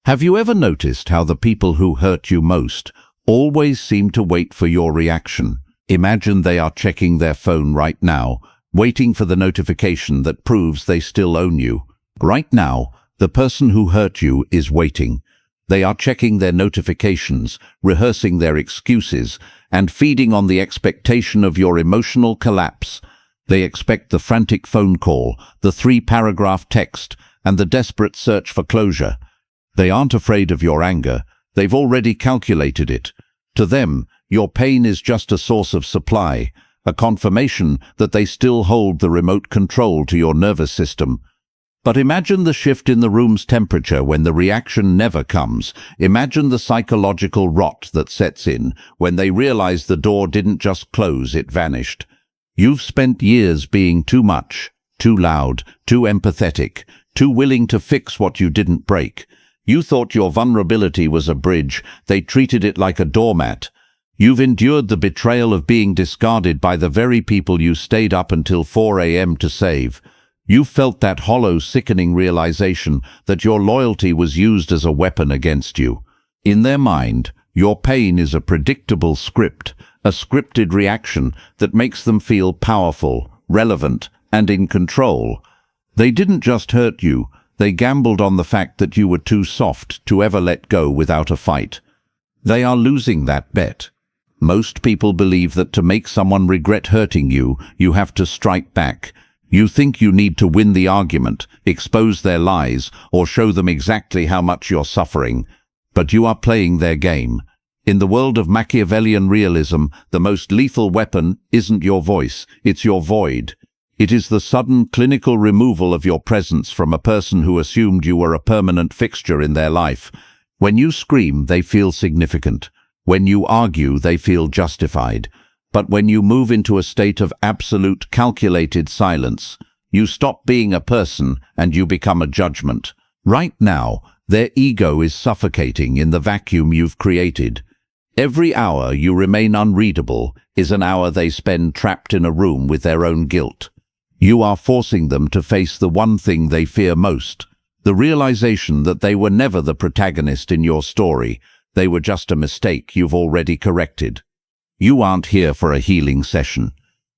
Have you ever noticed how the people who hurt you most always seem to wait for your reaction? Imagine they are checking their phone right now, waiting for the notification that proves they still own you. Right now, the person who hurt you is waiting. They are checking their notifications, rehearsing their excuses, and feeding on the expectation of your emotional collapse. They expect the frantic phone call, the 3-paragraph text, and the desperate search for closure. They aren't afraid of your anger. They've already calculated it. To them, your pain is just a source of supply, a confirmation that they still hold the remote control to your nervous system. But imagine the shift in the room's temperature when the reaction never comes. Imagine the psychological rot that sets in when they realize the door didn't just close, it vanished. You've spent years being too much, too loud, too empathetic, too willing to fix what you didn't break. You thought your vulnerability was a bridge. They treated it like a doormat. You've endured the betrayal of being discarded by the very people you stayed up until 4 a.m. to save. You felt that hollow, sickening realization that your loyalty was used as a weapon against you. In their mind, your pain is a predictable script, a scripted reaction that makes them feel powerful, relevant, and in control. They didn't just hurt you, they gambled on the fact that you were too soft to ever let go without a fight. They are losing that bet. Most people believe that to make someone regret hurting you, you have to strike back. You think you need to win the argument, expose their lies, or show them exactly how much you're suffering. But you are playing their game. In the world of Machiavellian realism, the most lethal weapon isn't your voice, it's your void. It is the sudden clinical removal of your presence from a person who assumed you were a permanent fixture in their life. When you scream, they feel significant. When you argue, they feel justified. But when you move into a state of absolute calculated silence, you stop being a person and you become a judgment. Right now, their ego is suffocating in the vacuum you've created. Every hour you remain unreadable is an hour they spend trapped in a room with their own guilt. You are forcing them to face the one thing they fear most, the realization that they were never the protagonist in your story. They were just a mistake you've already corrected. You aren't here for a healing session.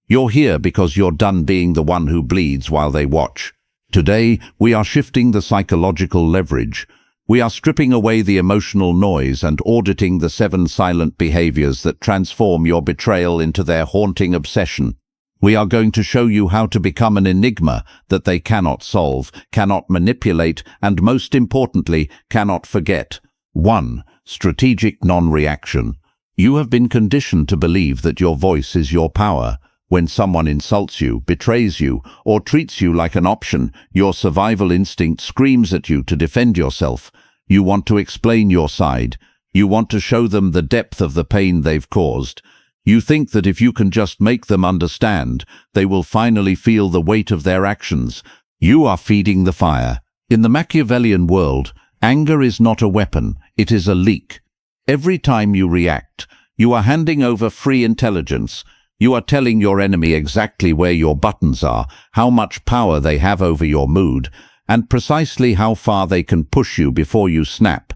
You're here because you're done being the one who bleeds while they watch. Today, we are shifting the psychological leverage. We are stripping away the emotional noise and auditing the 7 silent behaviors that transform your betrayal into their haunting obsession. We are going to show you how to become an enigma that they cannot solve, cannot manipulate, and most importantly, cannot forget. 1. Strategic non-reaction. You have been conditioned to believe that your voice is your power. When someone insults you, betrays you, or treats you like an option, your survival instinct screams at you to defend yourself. You want to explain your side. You want to show them the depth of the pain they've caused. You think that if you can just make them understand, they will finally feel the weight of their actions. You are feeding the fire. In the Machiavellian world, anger is not a weapon, it is a leak. Every time you react, you are handing over free intelligence. You are telling your enemy exactly where your buttons are, how much power they have over your mood, and precisely how far they can push you before you snap.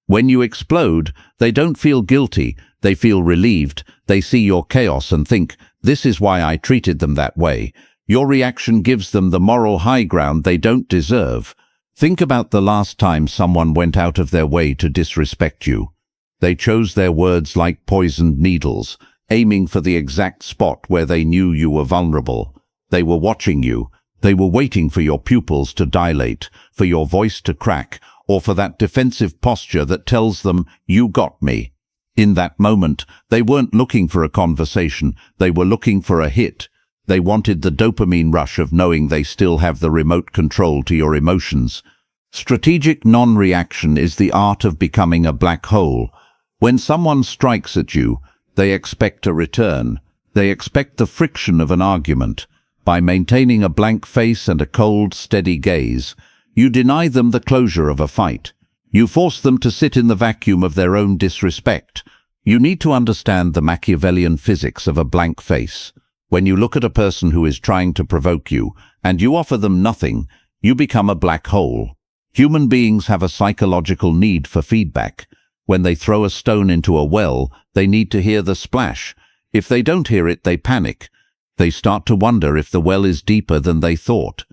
When you explode, they don't feel guilty, they feel relieved. They see your chaos and think, this is why I treated them that way. Your reaction gives them the moral high ground they don't deserve. Think about the last time someone went out of their way to disrespect you. They chose their words like poisoned needles, aiming for the exact spot where they knew you were vulnerable. They were watching you. They were waiting for your pupils to dilate, for your voice to crack, or for that defensive posture that tells them, you got me. In that moment, they weren't looking for a conversation, they were looking for a hit. They wanted the dopamine rush of knowing they still have the remote control to your emotions. Strategic non-reaction is the art of becoming a black hole. When someone strikes at you, they expect a return. They expect the friction of an argument. By maintaining a blank face and a cold, steady gaze, you deny them the closure of a fight. You force them to sit in the vacuum of their own disrespect. You need to understand the Machiavellian physics of a blank face. When you look at a person who is trying to provoke you, and you offer them nothing, you become a black hole. Human beings have a psychological need for feedback. When they throw a stone into a well, they need to hear the splash. If they don't hear it, they panic. They start to wonder if the well is deeper than they thought.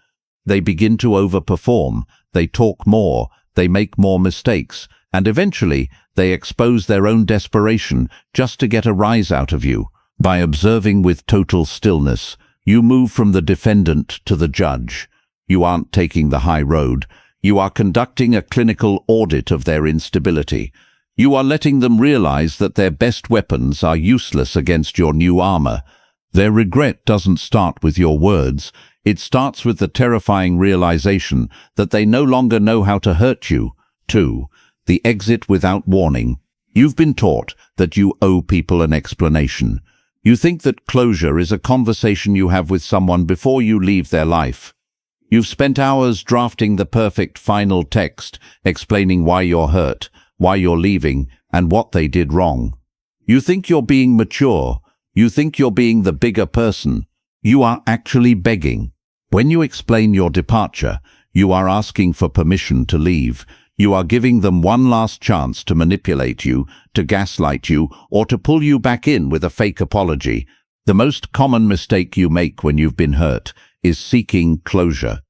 They begin to overperform, they talk more, they make more mistakes, and eventually they expose their own desperation just to get a rise out of you. By observing with total stillness, you move from the defendant to the judge. You aren't taking the high road. You are conducting a clinical audit of their instability. You are letting them realize that their best weapons are useless against your new armor. Their regret doesn't start with your words. It starts with the terrifying realization that they no longer know how to hurt you. 2. The exit without warning. You've been taught that you owe people an explanation. You think that closure is a conversation you have with someone before you leave their life. You've spent hours drafting the perfect final text, explaining why you're hurt, why you're leaving, and what they did wrong. You think you're being mature. You think you're being the bigger person. You are actually begging. When you explain your departure, you are asking for permission to leave. You are giving them one last chance to manipulate you, to gaslight you, or to pull you back in with a fake apology. The most common mistake you make when you've been hurt is seeking closure.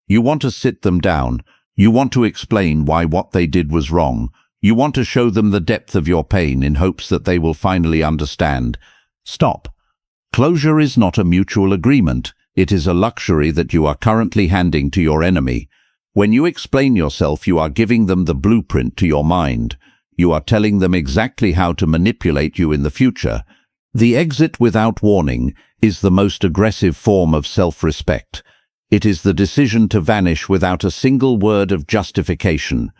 You want to sit them down. You want to explain why what they did was wrong. You want to show them the depth of your pain in hopes that they will finally understand. Stop. Closure is not a mutual agreement. It is a luxury that you are currently handing to your enemy. When you explain yourself, you are giving them the blueprint to your mind. You are telling them exactly how to manipulate you in the future. The exit without warning is the most aggressive form of self-respect. It is the decision to vanish without a single word of justification.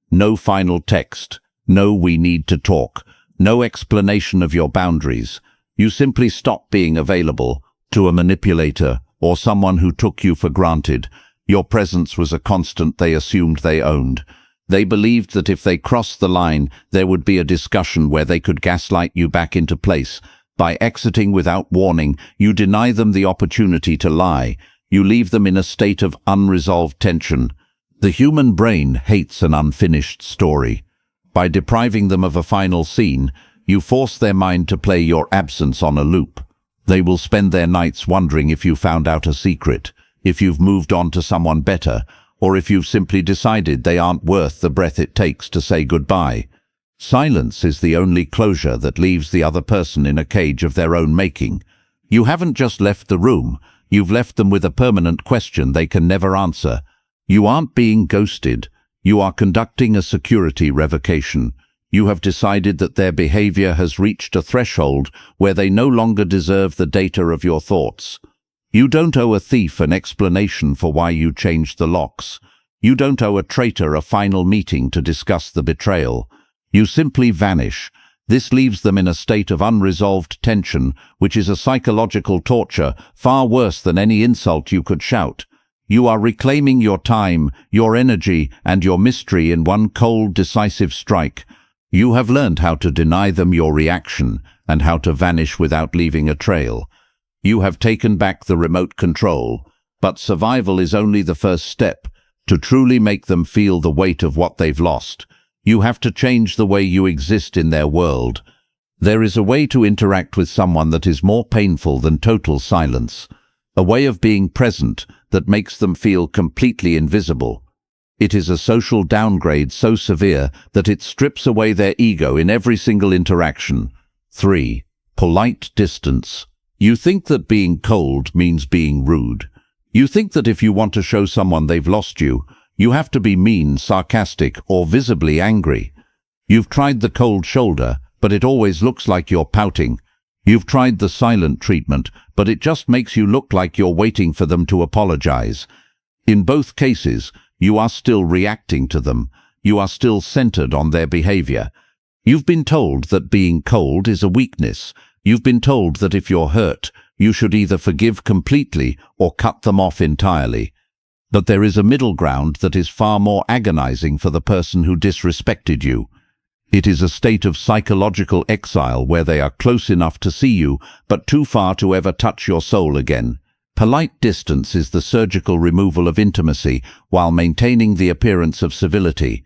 No final text. No "we need to talk." No explanation of your boundaries. You simply stop being available to a manipulator or someone who took you for granted. Your presence was a constant they assumed they owned. They believed that if they crossed the line, there would be a discussion where they could gaslight you back into place. By exiting without warning, you deny them the opportunity to lie. You leave them in a state of unresolved tension. The human brain hates an unfinished story. By depriving them of a final scene, you force their mind to play your absence on a loop. They will spend their nights wondering if you found out a secret, if you've moved on to someone better, or if you've simply decided they aren't worth the breath it takes to say goodbye. Silence is the only closure that leaves the other person in a cage of their own making. You haven't just left the room, you've left them with a permanent question they can never answer. You aren't being ghosted, you are conducting a security revocation. You have decided that their behavior has reached a threshold where they no longer deserve the data of your thoughts. You don't owe a thief an explanation for why you changed the locks. You don't owe a traitor a final meeting to discuss the betrayal. You simply vanish. This leaves them in a state of unresolved tension, which is a psychological torture far worse than any insult you could shout. You are reclaiming your time, your energy, and your mystery in one cold, decisive strike. You have learned how to deny them your reaction and how to vanish without leaving a trail. You have taken back the remote control, but survival is only the first step. To truly make them feel the weight of what they've lost, you have to change the way you exist in their world. There is a way to interact with someone that is more painful than total silence, a way of being present that makes them feel completely invisible. It is a social downgrade so severe that it strips away their ego in every single interaction. 3. Polite distance. You think that being cold means being rude. You think that if you want to show someone they've lost you, you have to be mean, sarcastic, or visibly angry. You've tried the cold shoulder, but it always looks like you're pouting. You've tried the silent treatment, but it just makes you look like you're waiting for them to apologize. In both cases, you are still reacting to them. You are still centered on their behavior. You've been told that being cold is a weakness. You've been told that if you're hurt, you should either forgive completely or cut them off entirely. But there is a middle ground that is far more agonizing for the person who disrespected you. It is a state of psychological exile where they are close enough to see you, but too far to ever touch your soul again. Polite distance is the surgical removal of intimacy while maintaining the appearance of civility.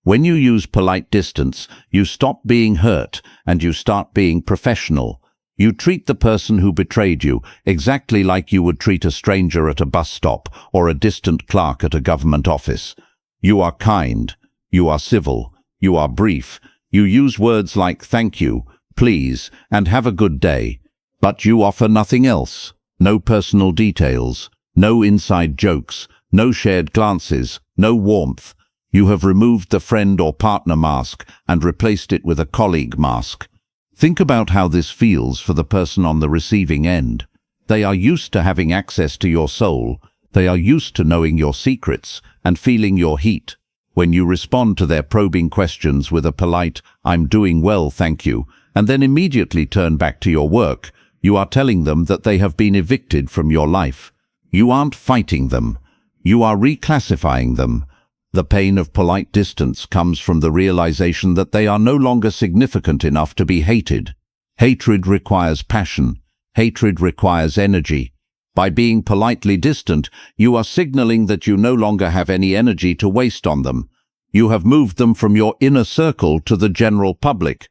When you use polite distance, you stop being hurt and you start being professional. You treat the person who betrayed you exactly like you would treat a stranger at a bus stop or a distant clerk at a government office. You are kind, you are civil, you are brief, you use words like thank you, please, and have a good day. But you offer nothing else. No personal details, no inside jokes, no shared glances, no warmth. You have removed the friend or partner mask and replaced it with a colleague mask. Think about how this feels for the person on the receiving end. They are used to having access to your soul. They are used to knowing your secrets and feeling your heat. When you respond to their probing questions with a polite, "I'm doing well, thank you," and then immediately turn back to your work, you are telling them that they have been evicted from your life. You aren't fighting them. You are reclassifying them. The pain of polite distance comes from the realization that they are no longer significant enough to be hated. Hatred requires passion. Hatred requires energy. By being politely distant, you are signaling that you no longer have any energy to waste on them. You have moved them from your inner circle to the general public.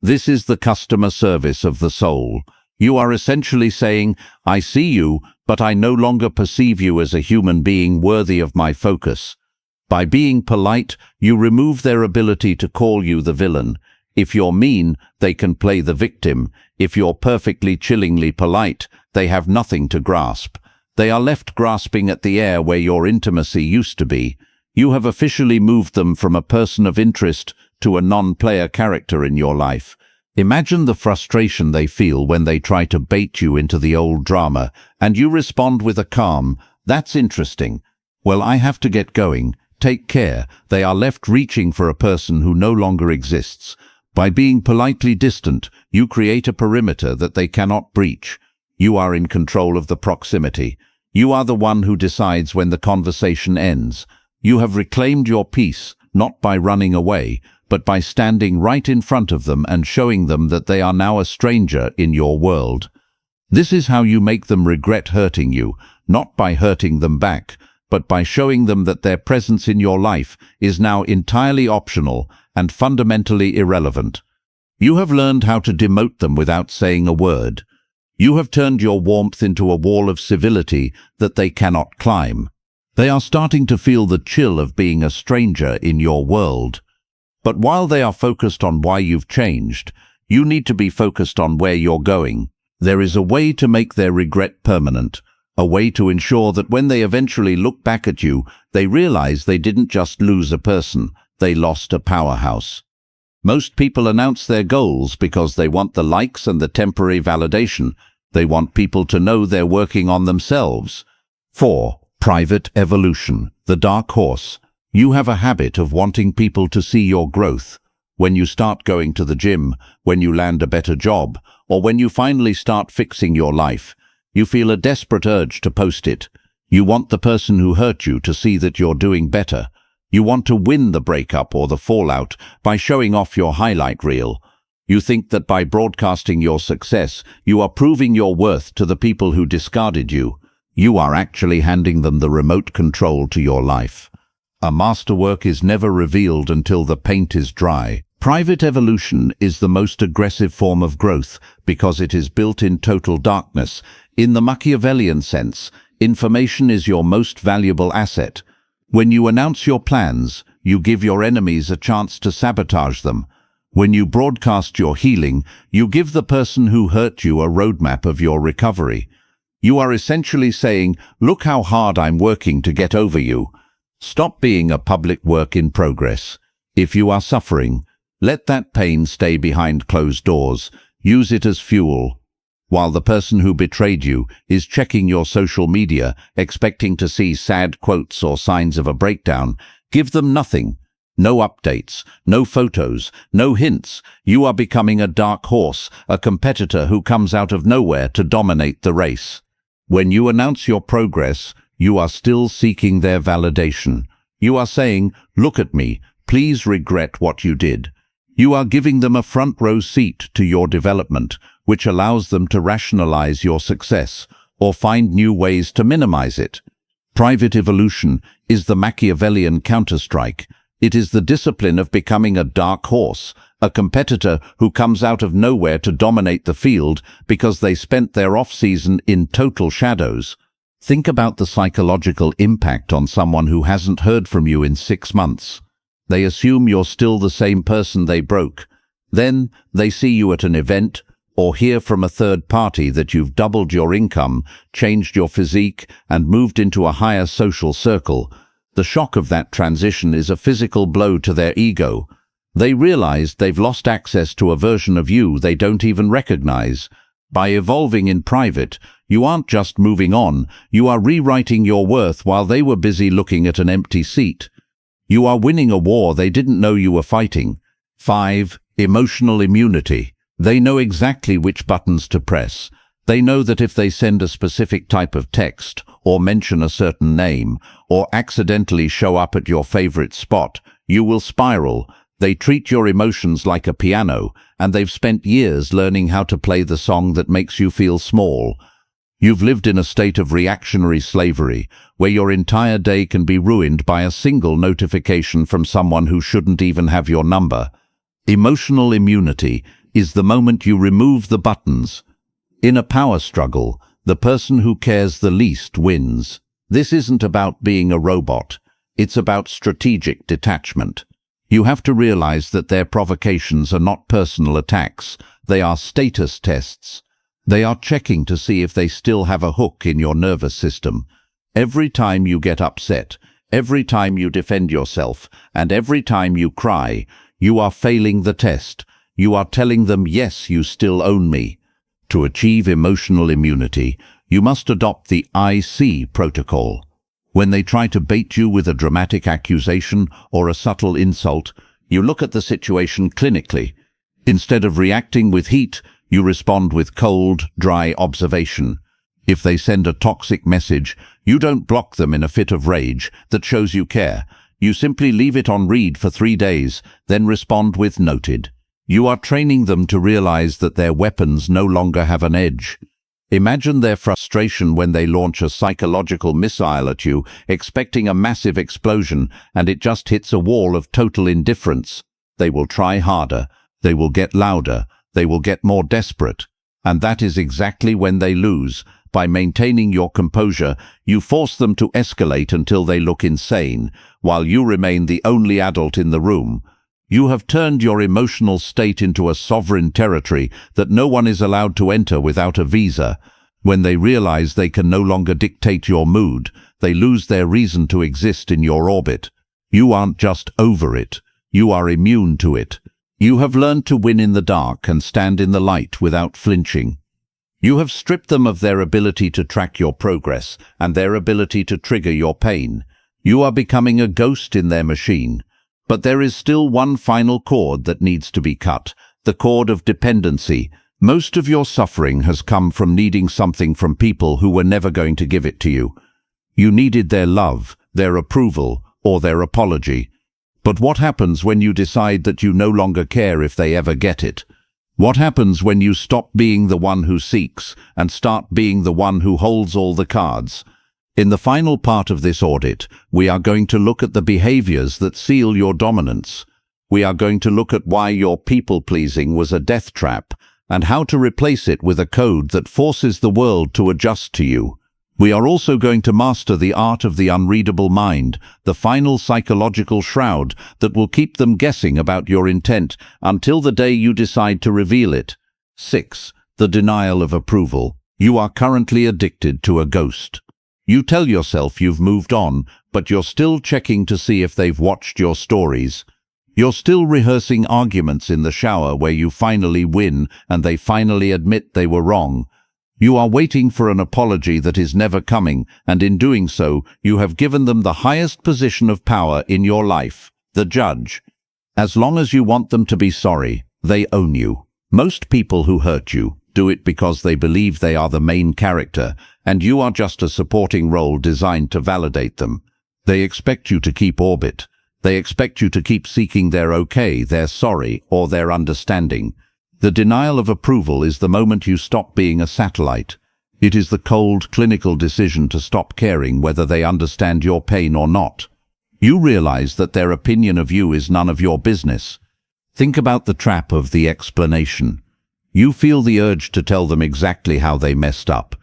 This is the customer service of the soul. You are essentially saying, "I see you, but I no longer perceive you as a human being worthy of my focus." By being polite, you remove their ability to call you the villain. If you're mean, they can play the victim. If you're perfectly chillingly polite, they have nothing to grasp. They are left grasping at the air where your intimacy used to be. You have officially moved them from a person of interest to a non-player character in your life. Imagine the frustration they feel when they try to bait you into the old drama, and you respond with a calm, "That's interesting. Well, I have to get going. Take care." They are left reaching for a person who no longer exists. By being politely distant, you create a perimeter that they cannot breach. You are in control of the proximity. You are the one who decides when the conversation ends. You have reclaimed your peace, not by running away, but by standing right in front of them and showing them that they are now a stranger in your world. This is how you make them regret hurting you, not by hurting them back, but by showing them that their presence in your life is now entirely optional and fundamentally irrelevant. You have learned how to demote them without saying a word. You have turned your warmth into a wall of civility that they cannot climb. They are starting to feel the chill of being a stranger in your world. But while they are focused on why you've changed, you need to be focused on where you're going. There is a way to make their regret permanent. A way to ensure that when they eventually look back at you, they realize they didn't just lose a person, they lost a powerhouse. Most people announce their goals because they want the likes and the temporary validation. They want people to know they're working on themselves. 4. Private evolution, the dark horse. You have a habit of wanting people to see your growth. When you start going to the gym, when you land a better job, or when you finally start fixing your life, you feel a desperate urge to post it. You want the person who hurt you to see that you're doing better. You want to win the breakup or the fallout by showing off your highlight reel. You think that by broadcasting your success, you are proving your worth to the people who discarded you. You are actually handing them the remote control to your life. A masterwork is never revealed until the paint is dry. Private evolution is the most aggressive form of growth because it is built in total darkness. In the Machiavellian sense, information is your most valuable asset. When you announce your plans, you give your enemies a chance to sabotage them. When you broadcast your healing, you give the person who hurt you a roadmap of your recovery. You are essentially saying, "Look how hard I'm working to get over you." Stop being a public work in progress. If you are suffering, let that pain stay behind closed doors. Use it as fuel. While the person who betrayed you is checking your social media, expecting to see sad quotes or signs of a breakdown, give them nothing. No updates, no photos, no hints. You are becoming a dark horse, a competitor who comes out of nowhere to dominate the race. When you announce your progress, you are still seeking their validation. You are saying, "Look at me, please regret what you did." You are giving them a front row seat to your development, which allows them to rationalize your success. or find new ways to minimize it. Private evolution is the Machiavellian counterstrike. It is the discipline of becoming a dark horse, a competitor who comes out of nowhere to dominate the field because they spent their off-season in total shadows. Think about the psychological impact on someone who hasn't heard from you in 6 months. They assume you're still the same person they broke. Then they see you at an event or hear from a third party that you've doubled your income, changed your physique, and moved into a higher social circle. The shock of that transition is a physical blow to their ego. They realize they've lost access to a version of you they don't even recognize. By evolving in private, you aren't just moving on, you are rewriting your worth while they were busy looking at an empty seat. You are winning a war they didn't know you were fighting. 5. Emotional immunity. They know exactly which buttons to press. They know that if they send a specific type of text, or mention a certain name, or accidentally show up at your favorite spot, you will spiral. They treat your emotions like a piano, and they've spent years learning how to play the song that makes you feel small. You've lived in a state of reactionary slavery, where your entire day can be ruined by a single notification from someone who shouldn't even have your number. Emotional immunity is the moment you remove the buttons. In a power struggle, the person who cares the least wins. This isn't about being a robot. It's about strategic detachment. You have to realize that their provocations are not personal attacks. They are status tests. They are checking to see if they still have a hook in your nervous system. Every time you get upset, every time you defend yourself, and every time you cry, you are failing the test. You are telling them, yes, you still own me. To achieve emotional immunity, you must adopt the I-See protocol. When they try to bait you with a dramatic accusation or a subtle insult, you look at the situation clinically. Instead of reacting with heat, you respond with cold, dry observation. If they send a toxic message, you don't block them in a fit of rage that shows you care. You simply leave it on read for 3 days, then respond with noted. You are training them to realize that their weapons no longer have an edge. Imagine their frustration when they launch a psychological missile at you, expecting a massive explosion, and it just hits a wall of total indifference. They will try harder. They will get louder. They will get more desperate. And that is exactly when they lose. By maintaining your composure, you force them to escalate until they look insane, while you remain the only adult in the room. You have turned your emotional state into a sovereign territory that no one is allowed to enter without a visa. When they realize they can no longer dictate your mood, they lose their reason to exist in your orbit. You aren't just over it. You are immune to it. You have learned to win in the dark and stand in the light without flinching. You have stripped them of their ability to track your progress and their ability to trigger your pain. You are becoming a ghost in their machine. But there is still one final cord that needs to be cut, the cord of dependency. Most of your suffering has come from needing something from people who were never going to give it to you. You needed their love, their approval, or their apology. But what happens when you decide that you no longer care if they ever get it? What happens when you stop being the one who seeks and start being the one who holds all the cards? In the final part of this audit, we are going to look at the behaviors that seal your dominance. We are going to look at why your people-pleasing was a death trap and how to replace it with a code that forces the world to adjust to you. We are also going to master the art of the unreadable mind, the final psychological shroud that will keep them guessing about your intent until the day you decide to reveal it. 6. The denial of approval. You are currently addicted to a ghost. You tell yourself you've moved on, but you're still checking to see if they've watched your stories. You're still rehearsing arguments in the shower where you finally win and they finally admit they were wrong. You are waiting for an apology that is never coming, and in doing so, you have given them the highest position of power in your life, the judge. As long as you want them to be sorry, they own you. Most people who hurt you do it because they believe they are the main character, and you are just a supporting role designed to validate them. They expect you to keep orbit. They expect you to keep seeking their okay, their sorry, or their understanding. The denial of approval is the moment you stop being a satellite. It is the cold, clinical decision to stop caring whether they understand your pain or not. You realize that their opinion of you is none of your business. Think about the trap of the explanation. You feel the urge to tell them exactly how they messed up.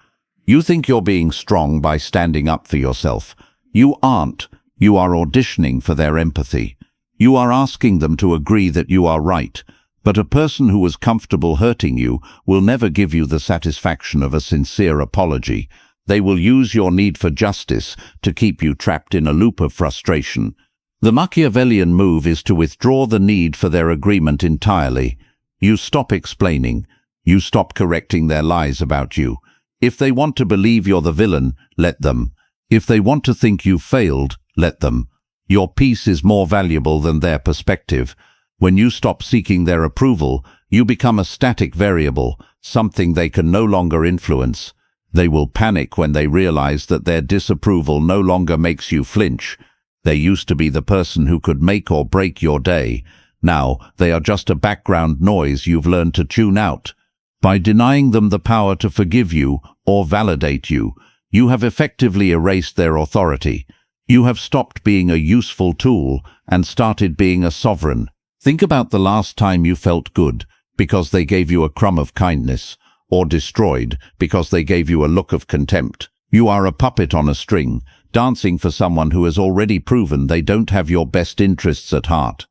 You think you're being strong by standing up for yourself. You aren't. You are auditioning for their empathy. You are asking them to agree that you are right. But a person who was comfortable hurting you will never give you the satisfaction of a sincere apology. They will use your need for justice to keep you trapped in a loop of frustration. The Machiavellian move is to withdraw the need for their agreement entirely. You stop explaining. You stop correcting their lies about you. If they want to believe you're the villain, let them. If they want to think you failed, let them. Your peace is more valuable than their perspective. When you stop seeking their approval, you become a static variable, something they can no longer influence. They will panic when they realize that their disapproval no longer makes you flinch. They used to be the person who could make or break your day. Now, they are just a background noise you've learned to tune out. By denying them the power to forgive you or validate you, you have effectively erased their authority. You have stopped being a useful tool and started being a sovereign. Think about the last time you felt good because they gave you a crumb of kindness, or destroyed because they gave you a look of contempt. You are a puppet on a string, dancing for someone who has already proven they don't have your best interests at heart.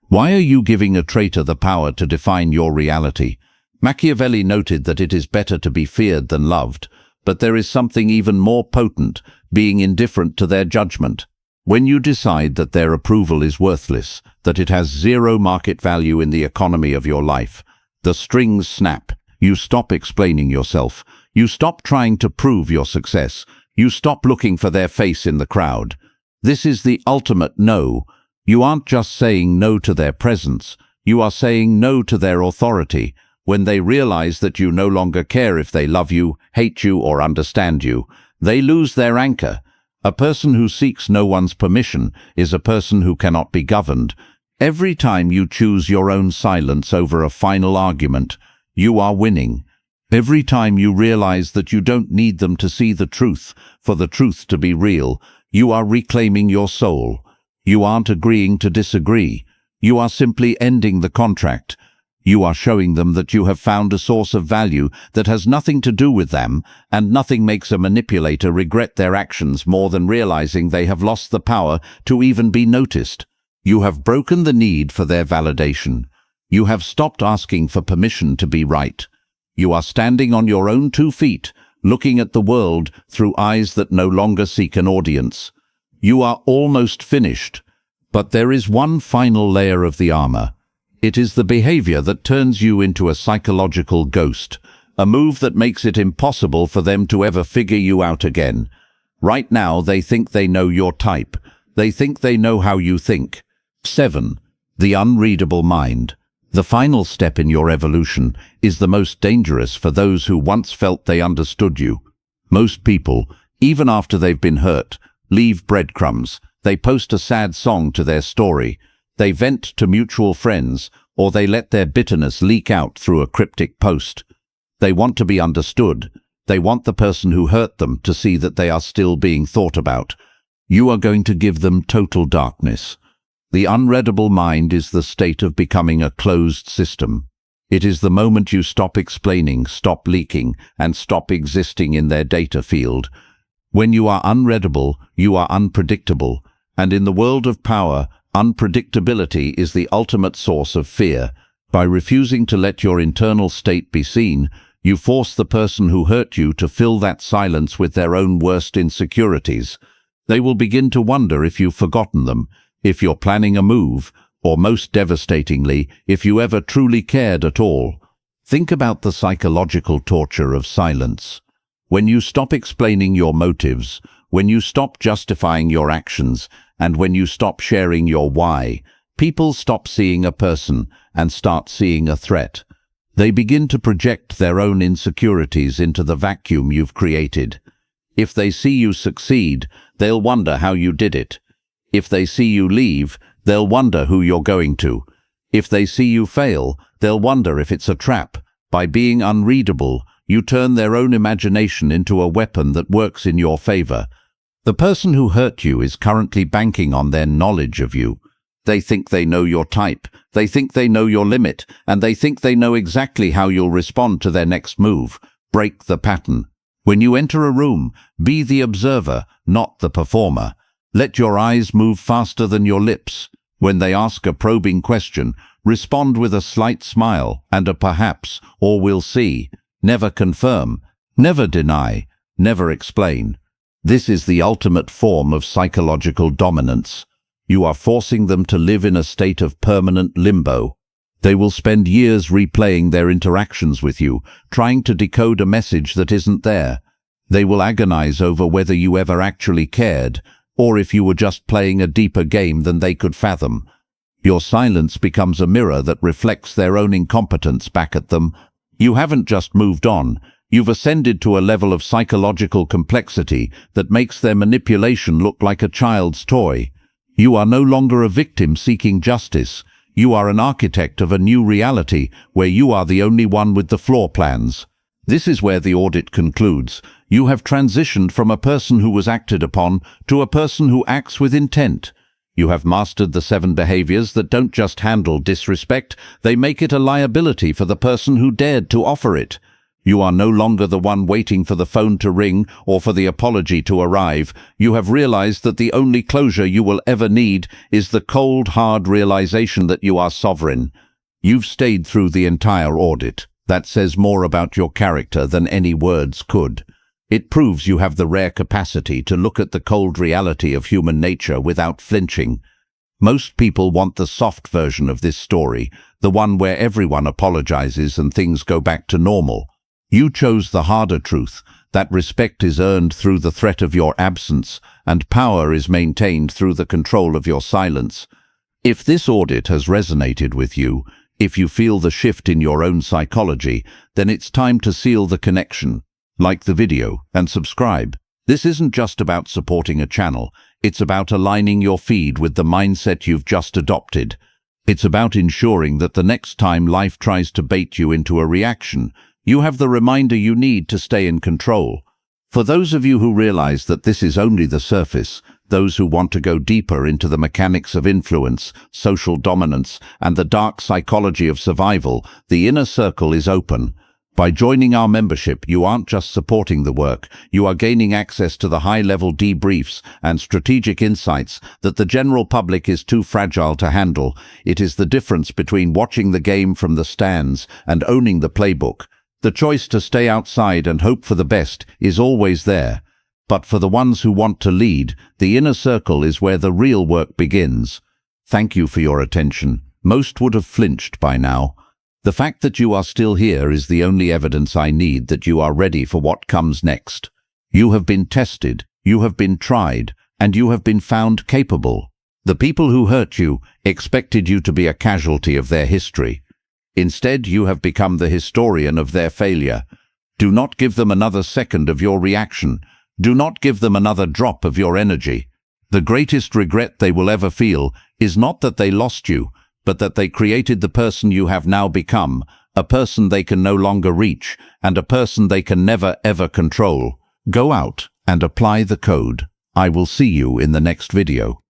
Why are you giving a traitor the power to define your reality? Machiavelli noted that it is better to be feared than loved, but there is something even more potent, being indifferent to their judgment. When you decide that their approval is worthless, that it has zero market value in the economy of your life, the strings snap. You stop explaining yourself. You stop trying to prove your success. You stop looking for their face in the crowd. This is the ultimate no. You aren't just saying no to their presence. You are saying no to their authority. When they realize that you no longer care if they love you, hate you, or understand you, they lose their anchor. A person who seeks no one's permission is a person who cannot be governed. Every time you choose your own silence over a final argument, you are winning. Every time you realize that you don't need them to see the truth for the truth to be real, you are reclaiming your soul. You aren't agreeing to disagree. You are simply ending the contract. You are showing them that you have found a source of value that has nothing to do with them, and nothing makes a manipulator regret their actions more than realizing they have lost the power to even be noticed. You have broken the need for their validation. You have stopped asking for permission to be right. You are standing on your own 2 feet, looking at the world through eyes that no longer seek an audience. You are almost finished, but there is one final layer of the armor. It is the behavior that turns you into a psychological ghost, a move that makes it impossible for them to ever figure you out again. Right now, they think they know your type. They think they know how you think. 7. The unreadable mind. The final step in your evolution is the most dangerous for those who once felt they understood you. Most people, even after they've been hurt, leave breadcrumbs. They post a sad song to their story. They vent to mutual friends, or they let their bitterness leak out through a cryptic post. They want to be understood. They want the person who hurt them to see that they are still being thought about. You are going to give them total darkness. The unreadable mind is the state of becoming a closed system. It is the moment you stop explaining, stop leaking, and stop existing in their data field. When you are unreadable, you are unpredictable, and in the world of power, unpredictability is the ultimate source of fear. By refusing to let your internal state be seen, you force the person who hurt you to fill that silence with their own worst insecurities. They will begin to wonder if you've forgotten them, if you're planning a move, or most devastatingly, if you ever truly cared at all. Think about the psychological torture of silence. When you stop explaining your motives, when you stop justifying your actions, and when you stop sharing your why, people stop seeing a person and start seeing a threat. They begin to project their own insecurities into the vacuum you've created. If they see you succeed, they'll wonder how you did it. If they see you leave, they'll wonder who you're going to. If they see you fail, they'll wonder if it's a trap. By being unreadable, you turn their own imagination into a weapon that works in your favor. The person who hurt you is currently banking on their knowledge of you. They think they know your type, they think they know your limit, and they think they know exactly how you'll respond to their next move. Break the pattern. When you enter a room, be the observer, not the performer. Let your eyes move faster than your lips. When they ask a probing question, respond with a slight smile and a perhaps or we'll see. Never confirm, never deny, never explain. This is the ultimate form of psychological dominance. You are forcing them to live in a state of permanent limbo. They will spend years replaying their interactions with you, trying to decode a message that isn't there. They will agonize over whether you ever actually cared, or if you were just playing a deeper game than they could fathom. Your silence becomes a mirror that reflects their own incompetence back at them. You haven't just moved on. You've ascended to a level of psychological complexity that makes their manipulation look like a child's toy. You are no longer a victim seeking justice. You are an architect of a new reality where you are the only one with the floor plans. This is where the audit concludes. You have transitioned from a person who was acted upon to a person who acts with intent. You have mastered the 7 behaviors that don't just handle disrespect, they make it a liability for the person who dared to offer it. You are no longer the one waiting for the phone to ring or for the apology to arrive. You have realized that the only closure you will ever need is the cold, hard realization that you are sovereign. You've stayed through the entire audit. That says more about your character than any words could. It proves you have the rare capacity to look at the cold reality of human nature without flinching. Most people want the soft version of this story, the one where everyone apologizes and things go back to normal. You chose the harder truth, that respect is earned through the threat of your absence, and power is maintained through the control of your silence. If this audit has resonated with you, if you feel the shift in your own psychology, then it's time to seal the connection. Like the video and subscribe. This isn't just about supporting a channel, it's about aligning your feed with the mindset you've just adopted. It's about ensuring that the next time life tries to bait you into a reaction, you have the reminder you need to stay in control. For those of you who realize that this is only the surface, those who want to go deeper into the mechanics of influence, social dominance, and the dark psychology of survival, the inner circle is open. By joining our membership, you aren't just supporting the work, you are gaining access to the high-level debriefs and strategic insights that the general public is too fragile to handle. It is the difference between watching the game from the stands and owning the playbook. The choice to stay outside and hope for the best is always there. But for the ones who want to lead, the inner circle is where the real work begins. Thank you for your attention. Most would have flinched by now. The fact that you are still here is the only evidence I need that you are ready for what comes next. You have been tested, you have been tried, and you have been found capable. The people who hurt you expected you to be a casualty of their history. Instead, you have become the historian of their failure. Do not give them another second of your reaction. Do not give them another drop of your energy. The greatest regret they will ever feel is not that they lost you, but that they created the person you have now become, a person they can no longer reach, and a person they can never ever control. Go out and apply the code. I will see you in the next video.